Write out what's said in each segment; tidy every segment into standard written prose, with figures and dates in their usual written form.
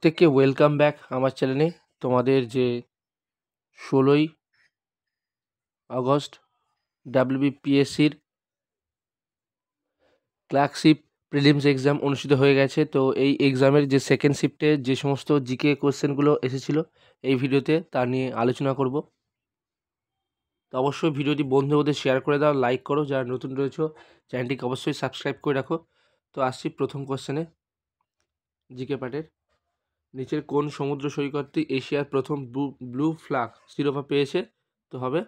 প্রত্যেককে welcome back আমার চ্যানেলে। তোমাদের যে 16ই আগস্ট WBPSCর ক্লার্কশিপ প্রিলিমস এক্সাম অনুষ্ঠিত হয়ে গেছে। তো এই এক্সামের যে সেকেন্ড শিফটে যে সমস্ত জিকে কোশ্চেনগুলো এসেছিল এই ভিডিওতে তা নিয়ে আলোচনা করব। তো অবশ্যই ভিডিওটি বন্ধুদের শেয়ার করে দাও, লাইক করো, যারা নতুন রয়েছে চ্যানেলটিকে অবশ্যই সাবস্ক্রাইব করে রাখো। তো আসছি প্রথম কোশ্চেনে জিকে পার্টের। নিচের কোন সমুদ্র সৈকতটি এশিয়ার প্রথম ব্লু ফ্ল্যাগ শিরোপা পেয়েছে? তো হবে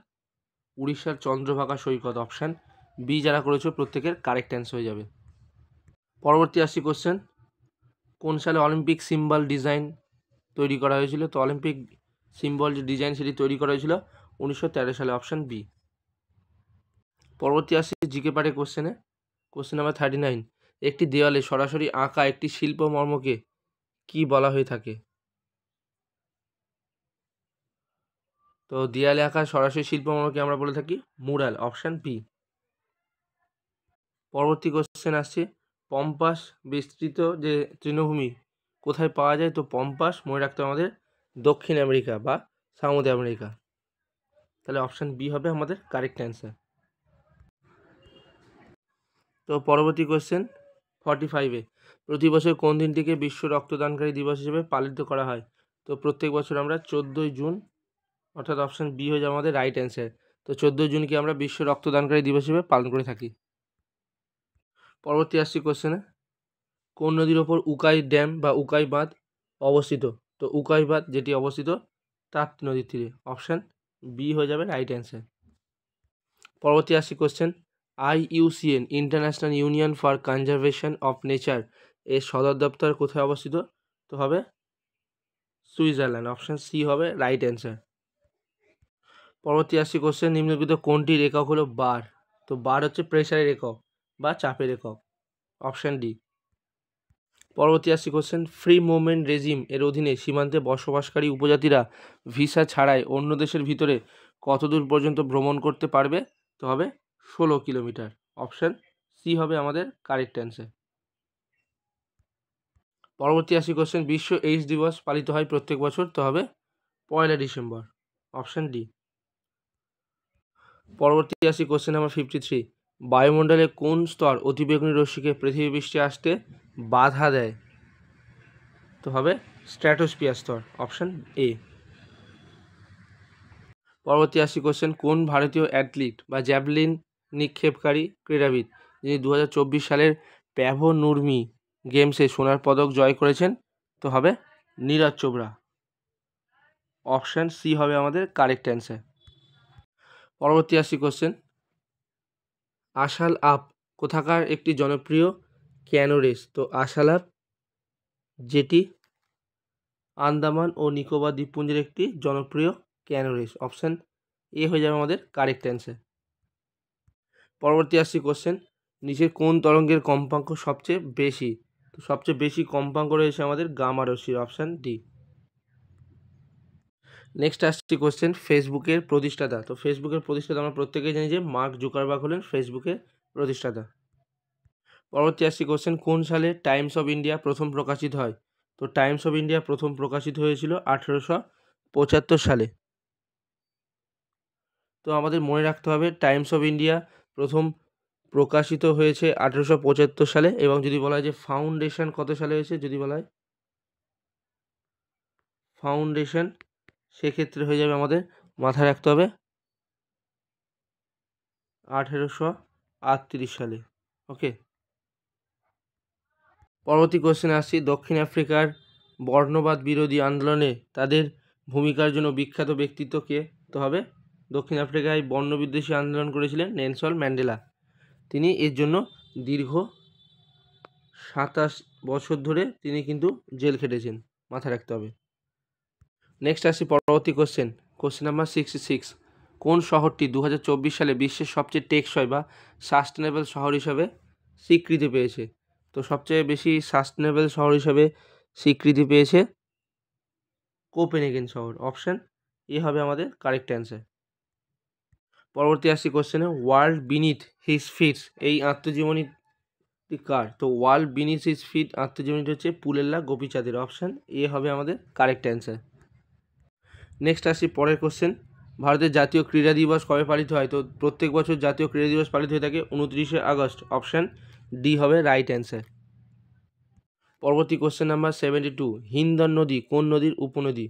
উড়িষ্যার চন্দ্রভাগা সৈকত। অপশান বি যারা করেছো প্রত্যেকের কারেক্ট অ্যান্সার হয়ে যাবে। পরবর্তী আসছি কোশ্চেন, কোন সালে অলিম্পিক সিম্বল ডিজাইন তৈরি করা হয়েছিল? তো অলিম্পিক সিম্বল যে ডিজাইন সেটি তৈরি করা হয়েছিল 1913 সালে। Option B. পরবর্তী আসছি জিকে পার্টে কোশ্চেনে। কোশ্চেন নাম্বার 39, একটি দেওয়ালে সরাসরি আঁকা একটি শিল্পমর্মকে কি বলা হয়ে থাকে? তো দেয়ালে আঁকা সরাসরি শিল্পকর্মকে আমরা বলে থাকি মুরাল। Option B. পরবর্তী কোশ্চেন আসছে, পম্পাস বিস্তৃত যে তৃণভূমি কোথায় পাওয়া যায়? তো পম্পাস মনে রাখতে আমাদের দক্ষিণ আমেরিকা বা সাউথ আমেরিকা। তাহলে অপশান বি হবে আমাদের কারেক্ট অ্যান্সার। তো পরবর্তী কোশ্চেন 45-এ, প্রতি বছর কোন দিনটিকে বিশ্ব রক্তদানকারী দিবস হিসেবে পালিত করা হয়? তো প্রত্যেক বছর আমরা 14ই জুন, অর্থাৎ অপশান বি হয়ে যাবে আমাদের রাইট অ্যান্সার। তো 14ই জুনকে আমরা বিশ্ব রক্তদানকারী দিবস হিসেবে পালন করে থাকি। পরবর্তী আসছি কোশ্চেনে, কোন নদীর ওপর উকাই ড্যাম বা উকাই বাঁধ অবস্থিত? তো উকাই বাঁধ যেটি অবস্থিত তাপ্তি নদীর তীরে। অপশান বি হয়ে যাবে রাইট অ্যান্সার। পরবর্তী আসছি question, IUCN international union for conservation of nature এর সদর দপ্তর কোথায় অবস্থিত? তো হবে সুইজারল্যান্ড। অপশান সি হবে রাইট অ্যান্সার। পরবর্তী আসছি কোশ্চেন, নিম্নলিখিত কোনটির একক হলো বার? তো বার হচ্ছে প্রেসারের একক বা চাপের একক। Option D. পরবর্তী আসছি কোশ্চেন, ফ্রি মুভমেন্ট রেজিম এর অধীনে সীমান্তে বসবাসকারী উপজাতিরা ভিসা ছাড়াই অন্য দেশের ভিতরে কতদূর পর্যন্ত ভ্রমণ করতে পারবে? তো হবে 16 কিলোমিটার। অপশান সি হবে আমাদের কারেক্ট অ্যান্সার। পরবর্তী আসছি কোশ্চেন, বিশ্ব এইডস দিবস পালিত হয় প্রত্যেক বছর? তো হবে 1 ডিসেম্বর। Option D. পরবর্তী আসি কোশ্চেন নাম্বার 53, বায়ুমণ্ডলে কোন স্তর অতিবেগুনি রশ্মিকে পৃথিবী পৃষ্ঠে আসতে বাধা দেয়? তো হবে স্ট্র্যাটোস্ফিয়ার স্তর। Option A. পরবর্তী আসি কোশ্চেন, কোন ভারতীয় অ্যাথলিট বা জ্যাভলিন নিক্ষেপকারী ক্রীড়াবিদ যিনি 2024 সালের প্যাভো নুরমি গেমসে সোনার পদক জয় করেছেন? তো হবে নীরজ চোপড়া। অপশান সি হবে আমাদের কারেক্ট অ্যান্সার। পরবর্তী আসি কোশ্চেন, আশাল আপ কোথাকার একটি জনপ্রিয় ক্যানো রেস? তো আশাল আপ যেটি আন্দামান ও নিকোবর দ্বীপপুঞ্জের একটি জনপ্রিয় ক্যানো রেস। অপশান এ হয়ে যাবে আমাদের কারেক্ট অ্যান্সার। পরবর্তী আসছি কোশ্চেন, নিচের কোন তরঙ্গের কম্পাঙ্ক সবচেয়ে বেশি? তো সবচেয়ে বেশি কম্পাঙ্ক রয়েছে আমাদের গামা রশ্মির। Option D. নেক্সট আসছি কোশ্চেন, ফেসবুকের প্রতিষ্ঠাতা। তো ফেসবুকের প্রতিষ্ঠাতা আমরা প্রত্যেকেই জানি যে মার্ক জুকারবার্গ হলেন ফেসবুকের প্রতিষ্ঠাতা। পরবর্তী আসছি কোশ্চেন, কোন সালে টাইমস অফ ইন্ডিয়া প্রথম প্রকাশিত হয়? তো টাইমস অফ ইন্ডিয়া প্রথম প্রকাশিত হয়েছিল 1875 সালে। তো আমাদের মনে রাখতে হবে টাইমস অফ ইন্ডিয়া প্রথম প্রকাশিত হয়েছে 1875 সালে। এবং যদি বলা হয় যে ফাউন্ডেশন কত সালে হয়েছে, যদি বলা হয় ফাউন্ডেশন, সেক্ষেত্রে হয়ে যাবে আমাদের মাথায় রাখতে হবে 1838 সালে। ওকে। পরবর্তী কোশ্চেনে আসছি, দক্ষিণ আফ্রিকার বর্ণবাদ বিরোধী আন্দোলনে তাদের ভূমিকার জন্য বিখ্যাত ব্যক্তিত্ব কে? তো হবে দক্ষিণ আফ্রিকায় বর্ণবিদ্বেষী আন্দোলন করেছিলেন নেলসন ম্যান্ডেলা। তিনি এর জন্য দীর্ঘ 27 বছর ধরে তিনি কিন্তু জেল খেটেছেন, মাথায় রাখতে হবে। নেক্সট আসছি পরবর্তী কোশ্চেন, কোশ্চেন নাম্বার 66, কোন শহরটি 2024 সালে বিশ্বের সবচেয়ে টেকসই বা সাস্টেনেবল শহর হিসাবে স্বীকৃতি পেয়েছে? তো সবচেয়ে বেশি সাস্টেনেবল শহর হিসাবে স্বীকৃতি পেয়েছে কোপেনহেগেন শহর। অপশান এ হবে আমাদের কারেক্ট অ্যান্সার। পরবর্তী আসছি কোশ্চেনে, ওয়ার্ল্ড বিনিথ হিজ ফিটস এই আত্মজীবনী কার? তো ওয়াল বিনিথ হিজ ফিট আত্মজীবনীটি হচ্ছে পুলেল্লা গোপীচাঁদের। অপশান এ হবে আমাদের কারেক্ট অ্যান্সার। নেক্সট আসি পরের কোশ্চেন। ভারতের জাতীয় ক্রীড়া দিবস কবে পালিত হয়? তো প্রত্যেক বছর জাতীয় ক্রীড়া দিবস পালিত হয়ে থাকে 29শে আগস্ট। অপশান ডি হবে রাইট অ্যান্সার। পরবর্তী কোশ্চেন নাম্বার 72। হিন্দন নদী কোন নদীর উপনদী?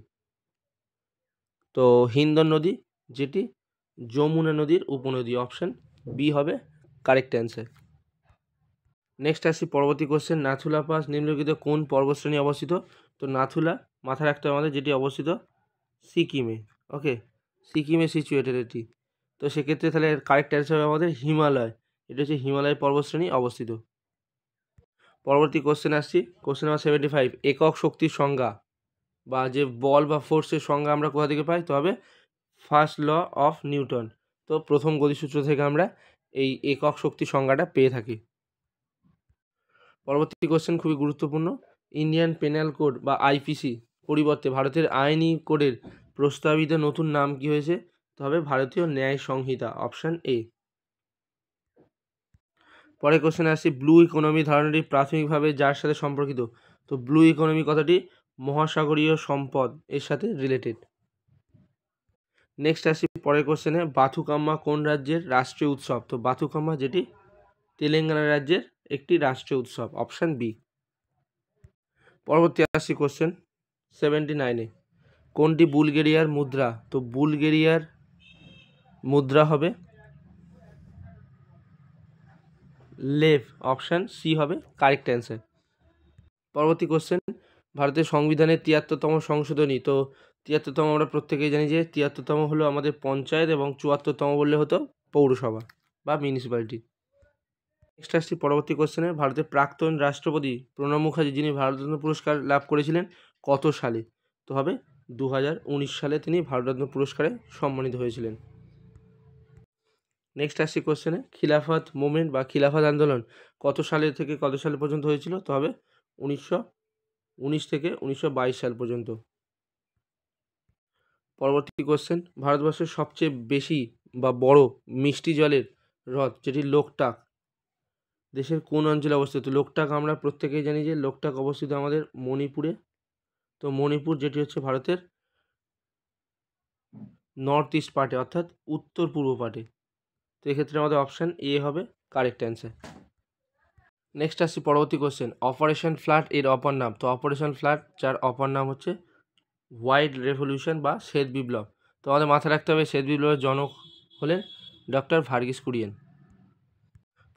তো হিন্দন নদী যেটি যমুনা নদীর উপনদী। অপশান বি হবে কারেক্ট অ্যান্সার। নেক্সট আসি পরবর্তী কোশ্চেন। নাথুলা পাস নিম্নলিখিত কোন পর্বতশ্রেণী অবস্থিত? তো নাথুলা মাথায় রাখতে হবে আমাদের, যেটি অবস্থিত সিকিমে। ওকে, সিকিমে সিচুয়েটেড এটি। তো সেক্ষেত্রে তাহলে কারেক্ট অ্যান্সার হবে আমাদের হিমালয়। এটা হচ্ছে হিমালয় পর্বতশ্রেণী অবস্থিত। পরবর্তী কোশ্চেন আসছি, কোশ্চেন নাম্বার 75। একক শক্তির সংজ্ঞা বা যে বল বা ফোর্সের সংজ্ঞা আমরা কোথা থেকে পাই? তো হবে ফার্স্ট ল অফ নিউটন। তো প্রথম গতিসূত্র থেকে আমরা এই একক শক্তির সংজ্ঞাটা পেয়ে থাকি। পরবর্তী কোশ্চেন খুবই গুরুত্বপূর্ণ। ইন্ডিয়ান পেনাল কোড বা আইপিসি পরিবর্তে ভারতের আইনি কোডের প্রস্তাবিত নতুন নাম কি হয়েছে? তবে ভারতীয় ন্যায় সংহিতা। Option A. পরের কোশ্চেনে আসি, ব্লু ইকোনমি ধারণাটি প্রাথমিকভাবে যার সাথে সম্পর্কিত? তো ব্লু ইকোনমি কথাটি মহাসাগরীয় সম্পদ এর সাথে রিলেটেড। নেক্সট আসি পরের কোশ্চেনে, বাথুকাম্মা কোন রাজ্যের রাষ্ট্রীয় উৎসব? তো বাথুকাম্মা যেটি তেলেঙ্গানা রাজ্যের একটি রাষ্ট্রীয় উৎসব। Option B. পরবর্তী আসি কোশ্চেন 79-এ। কোনটি বুলগেরিয়ার মুদ্রা? তো বুলগেরিয়ার মুদ্রা হবে লেভ। অপশান সি হবে কারেক্ট অ্যান্সার। পরবর্তী কোশ্চেন, ভারতের সংবিধানের 73তম সংশোধনী। তো 73তম আমরা প্রত্যেকেই জানি যে 73তম হলো আমাদের পঞ্চায়েত এবং 74তম বললে হতো পৌরসভা বা মিউনিসিপ্যালিটি। নেক্সট আসছি পরবর্তী কোশ্চেনে, ভারতের প্রাক্তন রাষ্ট্রপতি প্রণব মুখার্জি যিনি ভারতরত্ন পুরস্কার লাভ করেছিলেন কত সালে? তো হবে 2019 সালে তিনি ভারতরত্ন পুরস্কারে সম্মানিত হয়েছিলেন। নেক্সট আসছি কোশ্চেনে, খিলাফত মুভমেন্ট বা খিলাফত আন্দোলন কত সালে থেকে কত সাল পর্যন্ত হয়েছিল? তো হবে 1919 থেকে 1922 সাল পর্যন্ত। পরবর্তী কোশ্চেন, ভারতবর্ষের সবচেয়ে বেশি বা বড় মিষ্টি জলের হ্রদ যেটি লোকটাক দেশের কোন অঞ্চলে অবস্থিত? লোকটাক আমরা প্রত্যেকেই জানি যে লোকটাক অবস্থিত আমাদের মণিপুরে। তো মণিপুর যেটি হচ্ছে ভারতের নর্থ ইস্ট পার্টে অর্থাৎ উত্তর পূর্ব পার্টে। তো এক্ষেত্রে আমাদের অপশান এ হবে কারেক্ট অ্যান্সার। নেক্সট আসছি পরবর্তী কোশ্চেন, অপারেশন ফ্লাড এর অপর নাম? তো অপারেশন ফ্লাড যার অপর নাম হচ্ছে হোয়াইট রেভলিউশন বা শ্বেত বিপ্লব। তো আমাদের মাথায় রাখতে হবে শ্বেত বিপ্লবের জনক হলেন ডক্টর ভার্গিস কুরিয়েন।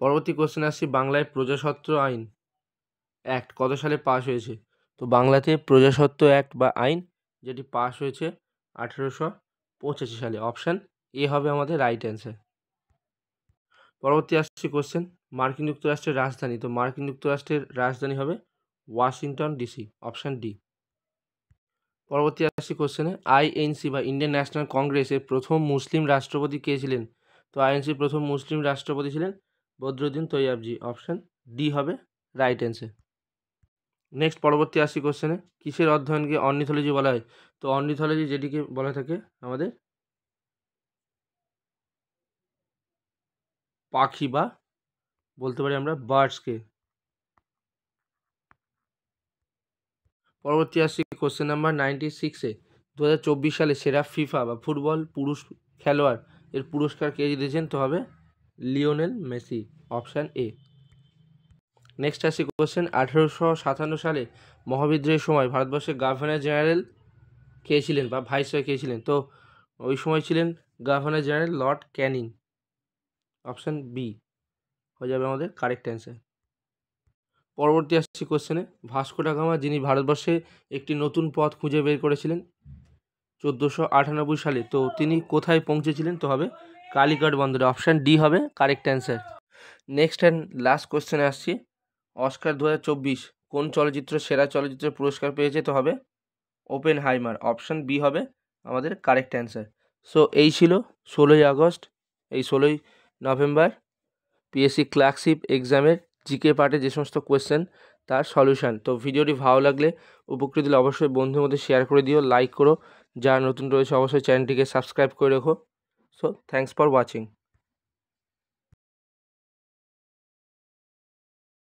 পরবর্তী কোশ্চেন আসছি, বাংলায় প্রজাস্বত্ব আইন অ্যাক্ট কত সালে পাস হয়েছে? তো বাংলাতে প্রজাস্বত্ব অ্যাক্ট বা আইন যেটি পাস হয়েছে 1885 সালে। অপশান এ হবে আমাদের রাইট অ্যান্সার। পরবর্তী আসছে কোশ্চেন, মার্কিন যুক্তরাষ্ট্রের রাজধানী? তো মার্কিন যুক্তরাষ্ট্রের রাজধানী হবে ওয়াশিংটন ডিসি। Option D. পরবর্তী আসছি কোশ্চেনে, আইএনসি বা ইন্ডিয়ান ন্যাশনাল কংগ্রেসের প্রথম মুসলিম রাষ্ট্রপতি কে ছিলেন? তো আইএনসির প্রথম মুসলিম রাষ্ট্রপতি ছিলেন বদরুদ্দিন তৈয়াবজি। অপশান ডি হবে রাইট অ্যান্সার। নেক্সট পরবর্তী আসছি কোশ্চেনে, কিসের অধ্যয়নকে অর্নিথোলজি বলা হয়? তো অর্নিথোলজি যেটিকে বলা থাকে আমাদের পাখি বা বলতে পারি আমরা বার্ডসকে। পরবর্তী আসছি কোশ্চেন নাম্বার 96-এ। 2024 সালে সেরা ফিফা বা ফুটবল পুরুষ খেলোয়াড় এর পুরস্কার কে জিতেছেন? তো হবে Lionel Messi. Option A. Next আসছি কোশ্চেন, 1857 সালে মহাবিদ্রোহের সময় ভারতবর্ষের গভর্নর জেনারেল কে ছিলেন বা ভাইসরয় কে ছিলেন? তো ওই সময় ছিলেন governor general lord Canning. Option B হয়ে যাবে আমাদের কারেক্ট অ্যান্সার। পরবর্তী আসছি কোশ্চেনে, ভাস্কো ডা গামা যিনি ভারতবর্ষে একটি নতুন পথ খুঁজে বের করেছিলেন 1498 সালে, তো তিনি কোথায় পৌঁছেছিলেন? তো হবে কালিকট বন্দরে। অপশান ডি হবে correct answer. Next and last কোশ্চেনে আসছি, অস্কার 2024 কোন চলচ্চিত্র সেরা চলচ্চিত্রের পুরস্কার পেয়েছে? তো হবে ওপেনহাইমার। অপশান বি হবে আমাদের কারেক্ট অ্যান্সার। সো এই ছিল 16ই আগস্ট এই 16ই নভেম্বর পিএসসি ক্লার্কশিপ এক্সামের জিকে পার্টে যে সমস্ত কোয়েশ্চেন তার সলিউশন। তো ভিডিওটি ভালো লাগলে উপকৃত হলে অবশ্যই বন্ধুদের মধ্যে শেয়ার করে দিও, লাইক করো, যারা নতুন রয়েছে অবশ্যই চ্যানেলটিকে সাবস্ক্রাইব করে রেখো। So thanks for watching.